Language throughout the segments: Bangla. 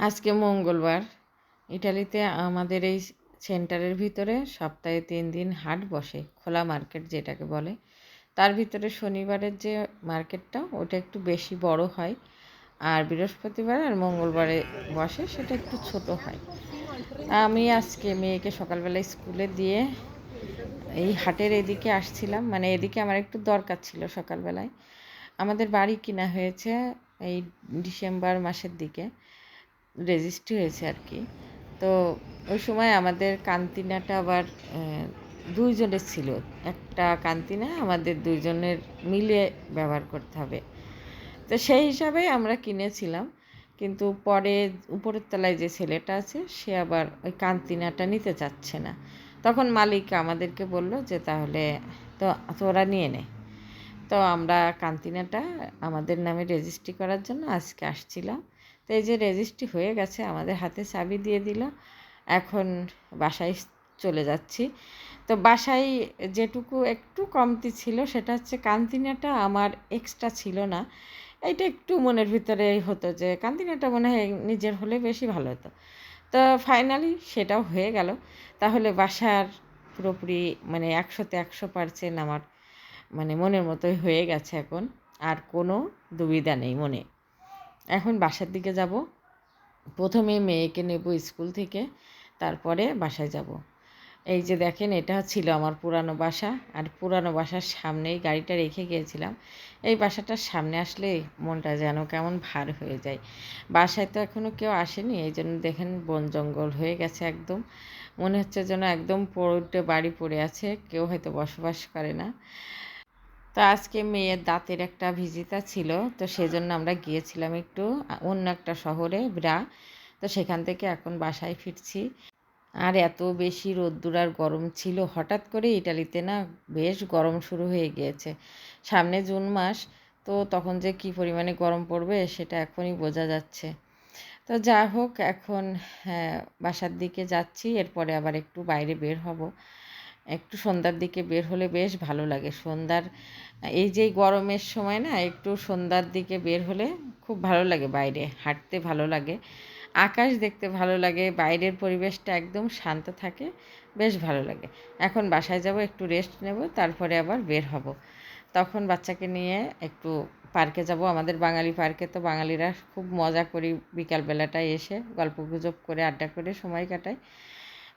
আজকে মঙ্গলবার। ইটালিতে আমাদের এই সেন্টারের ভিতরে সপ্তাহে 3 দিন হাট বসে, খোলা মার্কেট যেটাকে বলে। তার ভিতরে শনিবারের যে মার্কেটটা ওটা একটু বেশি বড় হয়, আর বৃহস্পতিবার আর মঙ্গলবারে বসে সেটা একটু ছোট হয়। আমি আজকে মেয়েকে সকালবেলায় স্কুলে দিয়ে এই হাটের এদিকে আসছিলাম, মানে এদিকে আমার একটু দরকার ছিল সকালবেলায়। আমাদের বাড়ি কিনা হয়েছে এই ডিসেম্বর মাসের দিকে, রেজিস্ট্রি হয়েছে আর কি। তো ওই সময় আমাদের কান্তিনাটা আবার দুইজনের ছিল, একটা কান্তিনা আমাদের দুইজনের মিলে ব্যবহার করতে হবে। তো সেই হিসাবে আমরা কিনেছিলাম, কিন্তু পরে উপরের তলায় যে ছেলেটা আছে সে আবার ওই কান্তিনাটা নিতে চাচ্ছে না। তখন মালিক আমাদেরকে বলল যে তাহলে তো তোরা নিয়ে নে। তো আমরা কান্তিনাটা আমাদের নামে রেজিস্ট্রি করার জন্য আজকে আসছিলাম। তো এই যে রেজিস্ট্রি হয়ে গেছে, আমাদের হাতে চাবি দিয়ে দিল, এখন বাসায় চলে যাচ্ছি। তো বাসায় যেটুকু একটু কমতি ছিল সেটা হচ্ছে কান্তিনাটা আমার এক্সট্রা ছিল না। এইটা একটু মনের ভিতরে হতো যে কান্তিনাটা মনে হয় নিজের হলে বেশি ভালো হতো। তো ফাইনালি সেটাও হয়ে গেল। তাহলে বাসার পুরোপুরি মানে 100% আমার মানে মনের মতোই হয়ে গেছে এখন, আর কোনো দুবিধা নেই মনে। এখন বাসার দিকে যাব, প্রথমে মেয়েকে নেব স্কুল থেকে, তারপরে বাসায় যাব। এই যে দেখেন, এটা ছিল আমার পুরানো বাসা, আর পুরানো বাসার সামনেই গাড়িটা রেখে গিয়েছিলাম। এই বাসাটার সামনে আসলে মনটা যেন কেমন ভার হয়ে যায়। বাসায় তো এখনও কেউ আসেনি, এই জন্য দেখেন বন জঙ্গল হয়ে গেছে একদম, মনে হচ্ছে যেন একদম পড়ে বাড়ি পড়ে আছে, কেউ হয়তো বসবাস করে না। তো আজকে মেয়ের দাঁতের একটা ভিজিটা ছিল, তো সেজন্য আমরা গিয়েছিলাম একটু অন্য একটা শহরে ব্রা। তো সেখান থেকে এখন বাসায় ফিরছি। আর এত বেশি রোদ্দুর আর গরম ছিল, হঠাৎ করে ইটালিতে না বেশ গরম শুরু হয়ে গিয়েছে। সামনে জুন মাস, তো তখন যে কী পরিমাণে গরম পড়বে সেটা এখনই বোঝা যাচ্ছে। তো যা হোক, এখন বাসার দিকে যাচ্ছি, এরপরে আবার একটু বাইরে বের হব। একটু সন্ধ্যার দিকে বের হলে বেশ ভালো লাগে। সন্ধ্যার এই যে গরমের সময় না, একটু সন্ধ্যার দিকে বের হলে খুব ভালো লাগে, বাইরে হাঁটতে ভালো লাগে, আকাশ দেখতে ভালো লাগে, বাইরের পরিবেশটা একদম শান্ত থাকে, বেশ ভালো লাগে। এখন বাসায় যাব, একটু রেস্ট নেব, তারপরে আবার বের হব। তখন বাচ্চাকে নিয়ে একটু পার্কে যাব, আমাদের বাঙালি পার্কে। তো বাঙালিরা খুব মজা করি, বিকালবেলাটায় এসে গল্পগুজব করে আড্ডা করে সময় কাটাই।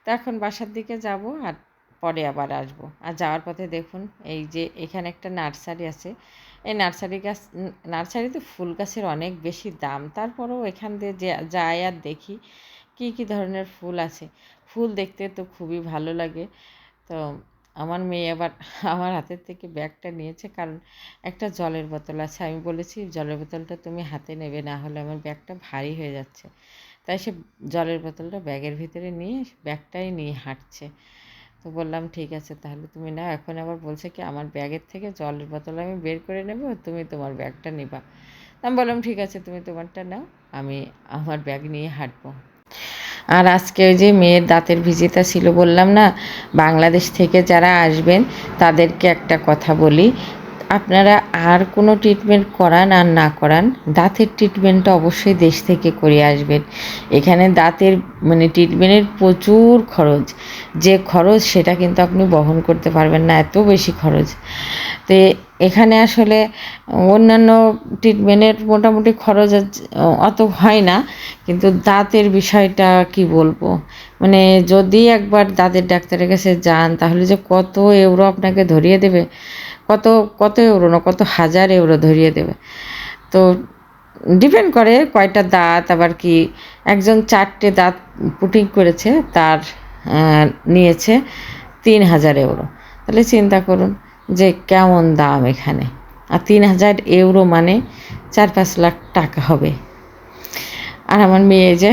তো এখন বাসার দিকে যাব, আর পরে আবার আসব। আর যাওয়ার পথে দেখুন, এই যে এখানে একটা নার্সারি আছে, এই নার্সারিতে ফুল গাছের অনেক বেশি দাম। তারপরেও এখান দিয়ে যাই আর দেখি কী কী ধরনের ফুল আছে। ফুল দেখতে তো খুবই ভালো লাগে। তো আমার মেয়ে আবার আমার হাতের থেকে ব্যাগটা নিয়েছে, কারণ একটা জলের বোতল আছে। আমি বলেছি জলের বোতলটা তুমি হাতে নেবে, না হলে আমার ব্যাগটা ভারী হয়ে যাচ্ছে। তাই সে জলের বোতলটা ব্যাগের ভিতরে নিয়ে ব্যাগটাই নিয়ে হাঁটছে। তো বললাম ঠিক আছে তাহলে তুমি নাও। এখন আবার বলছে কি আমার ব্যাগের থেকে জলের বোতল আমি বের করে নেব, তুমি তোমার ব্যাগটা নিবা। আমি বললাম ঠিক আছে তুমি তোমারটা নাও, আমি আমার ব্যাগ নিয়ে হাঁটবো। আর আজকে ওই যে মেয়ের দাঁতের ভিজিটা ছিল বললাম না, বাংলাদেশ থেকে যারা আসবেন তাদেরকে একটা কথা বলি, আপনারা আর কোনো ট্রিটমেন্ট করান আর না করান, দাঁতের ট্রিটমেন্টটা অবশ্যই দেশ থেকে করে আসবেন। এখানে দাঁতের মানে ট্রিটমেন্টের প্রচুর খরচ, যে খরচ সেটা কিন্তু আপনি বহন করতে পারবেন না, এত বেশি খরচ। তো এখানে আসলে অন্যান্য ট্রিটমেন্টের মোটামুটি খরচ অত হয় না, কিন্তু দাঁতের বিষয়টা কি বলবো, মানে যদি একবার দাঁতের ডাক্তারের কাছে যান তাহলে যে কত ইউরো আপনাকে ধরিয়ে দেবে, কত কত ইউরো না, কত হাজার ইউরো ধরিয়ে দেবে। তো ডিপেন্ড করে কয়টা দাঁত, আবার কি একজন 4টে দাঁত পুটিং করেছে, তার নিয়েছে 3000 ইউরো। তাহলে চিন্তা করুন যে কেমন দাম এখানে। আর 3000 ইউরো মানে 4-5 লাখ টাকা হবে। আর আমার মেয়ে যে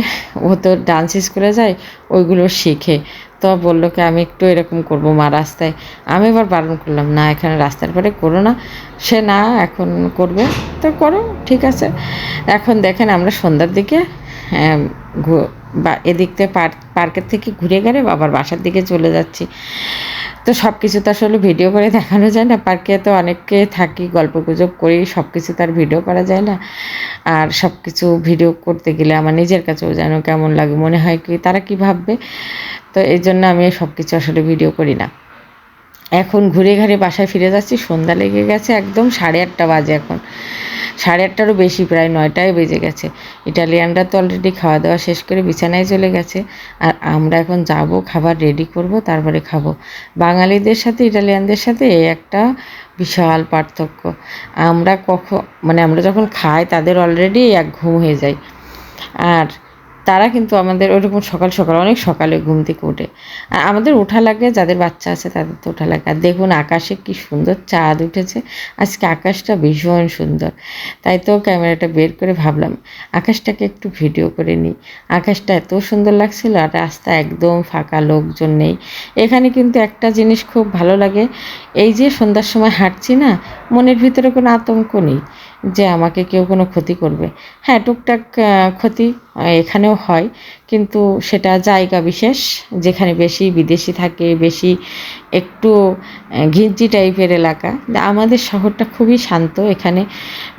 ও তো ডান্স স্কুলে যায়, ওইগুলো শিখে। তো বললো কি আমি একটু এরকম করবো মা রাস্তায়। আমি এবার বারণ করলাম না, এখানে রাস্তার পরে করো না। সে না এখন করবে, তো করো ঠিক আছে। এখন দেখেন আমরা সন্ধ্যার দিকে বা এদিক থেকে পার্কের থেকে ঘুরে গেলে আবার বাসার দিকে চলে যাচ্ছি। তো সব কিছু তো আসলে ভিডিও করে দেখানো যায় না, পার্কে তো অনেকে থাকি, গল্প গুজব করি, সব কিছু তো আর ভিডিও করা যায় না। আর সব কিছু ভিডিও করতে গেলে আমার নিজের কাছেও যেন কেমন লাগে, মনে হয় কি তারা কি ভাববে। তো এই জন্য আমি সব কিছু আসলে ভিডিও করি না। এখন ঘুরে ঘুরে বাসায় ফিরে যাচ্ছি, সন্ধ্যা লেগে গেছে, একদম 8:30 বাজে এখন, 8:30টারও বেশি, প্রায় 9টায় বেজে গেছে। ইটালিয়ানরা তো অলরেডি খাওয়া দাওয়া শেষ করে বিছানায় চলে গেছে, আর আমরা এখন যাব, খাবার রেডি করব, তারপরে খাবো। বাঙালিদের সাথে ইটালিয়ানদের সাথে এই একটা বিশাল পার্থক্য। আমরা যখন খাই তাদের অলরেডি এক ঘুম হয়ে যায়, আর তারা কিন্তু আমাদের ওরকম সকাল সকাল অনেক সকালে ঘুম থেকে ওঠে। আর আমাদের ওঠা লাগে, যাদের বাচ্চা আছে তাদের তো ওঠা লাগে। আর দেখুন আকাশে কি সুন্দর চাঁদ উঠেছে, আজকে আকাশটা ভীষণ সুন্দর। তাই তো ক্যামেরাটা বের করে ভাবলাম আকাশটাকে একটু ভিডিও করে নিই। আকাশটা এত সুন্দর লাগছিল, আর রাস্তা একদম ফাঁকা, লোকজন নেই। এখানে কিন্তু একটা জিনিস খুব ভালো লাগে, এই যে সন্ধ্যার সময় হাঁটছি না, মনের ভিতরে কোনো আতঙ্ক নেই যে আমাকে কেউ কোনো ক্ষতি করবে। হ্যাঁ, টুকটাক ক্ষতি এখানেও হয়, কিন্তু সেটা জায়গা বিশেষ। যেখানে বেশি বিদেশি থাকে, বেশি একটু ঘিঞ্জি টাইপের এলাকা। আমাদের শহরটা খুবই শান্ত। এখানে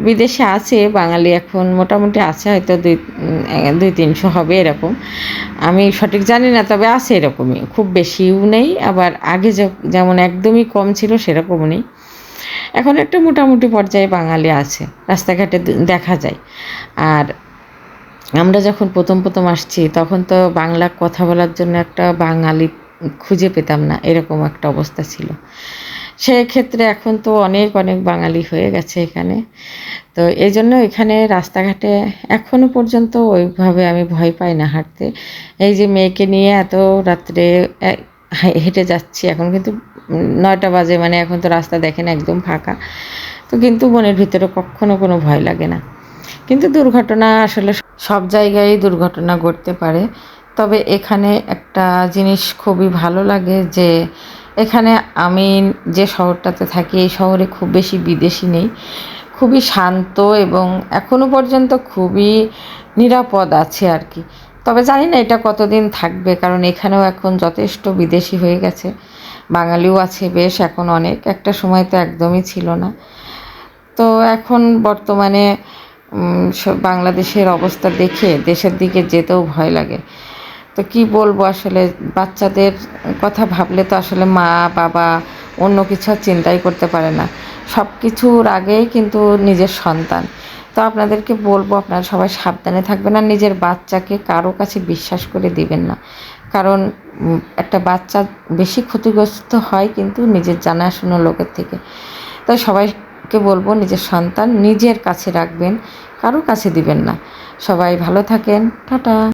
বিদেশে আছে বাঙালি, এখন মোটামুটি আছে, হয়তো 200-300 হবে এরকম, আমি সঠিক জানি না, তবে আছে এরকমই, খুব বেশিও নেই, আবার আগে যেমন একদমই কম ছিল সেরকমও নেই। এখন একটা মোটামুটি পর্যায়ে বাঙালি আছে, রাস্তাঘাটে দেখা যায়। আর আমরা যখন প্রথম আসছি তখন তো বাংলা কথা বলার জন্য একটা বাঙালি খুঁজে পেতাম না, এরকম একটা অবস্থা ছিল। সেক্ষেত্রে এখন তো অনেক অনেক বাঙালি হয়ে গেছে এখানে। তো এই জন্য এখানে রাস্তাঘাটে এখনও পর্যন্ত ওইভাবে আমি ভয় পাই না হাঁটতে। এই যে মেয়েকে নিয়ে এত রাত্রে হেঁটে যাচ্ছি, এখন কিন্তু 9টা বাজে, মানে এখন তো রাস্তা দেখেন একদম ফাঁকা। তো কিন্তু মনের ভিতরে কখনো কোনো ভয় লাগে না। কিন্তু দুর্ঘটনা আসলে সব জায়গায় দুর্ঘটনা ঘটতে পারে। তবে এখানে একটা জিনিস খুবই ভালো লাগে যে এখানে আমি যে শহরটাতে থাকি, এই শহরে খুব বেশি বিদেশি নেই, খুবই শান্ত এবং এখনও পর্যন্ত খুবই নিরাপদ আছে আর কি। তবে জানি না এটা কতদিন থাকবে, কারণ এখানেও এখন যথেষ্ট বিদেশি হয়ে গেছে, বাঙালিও আছে বেশ এখন অনেক, একটা সময় তো একদমই ছিল না। তো এখন বর্তমানে বাংলাদেশের অবস্থা দেখে দেশের দিকে যেতেও ভয় লাগে। তো কি বলবো, আসলে বাচ্চাদের কথা ভাবলে তো আসলে মা বাবা অন্য কিছু আর চিন্তাই করতে পারে না, সব কিছুর আগেই কিন্তু নিজের সন্তান। তো আপনাদেরকে বলবো আপনারা সবাই সাবধানে থাকবেন, আর নিজের বাচ্চাকে কারো কাছে বিশ্বাস করে দিবেন না, কারণ একটা বাচ্চা বেশি ক্ষতিগ্রস্ত হয় কিন্তু নিজের জানাশোনা লোকের থেকে। তাই সবাইকে বলবো নিজের সন্তান নিজের কাছে রাখবেন, কারো কাছে দিবেন না। সবাই ভালো থাকেন, টাটা।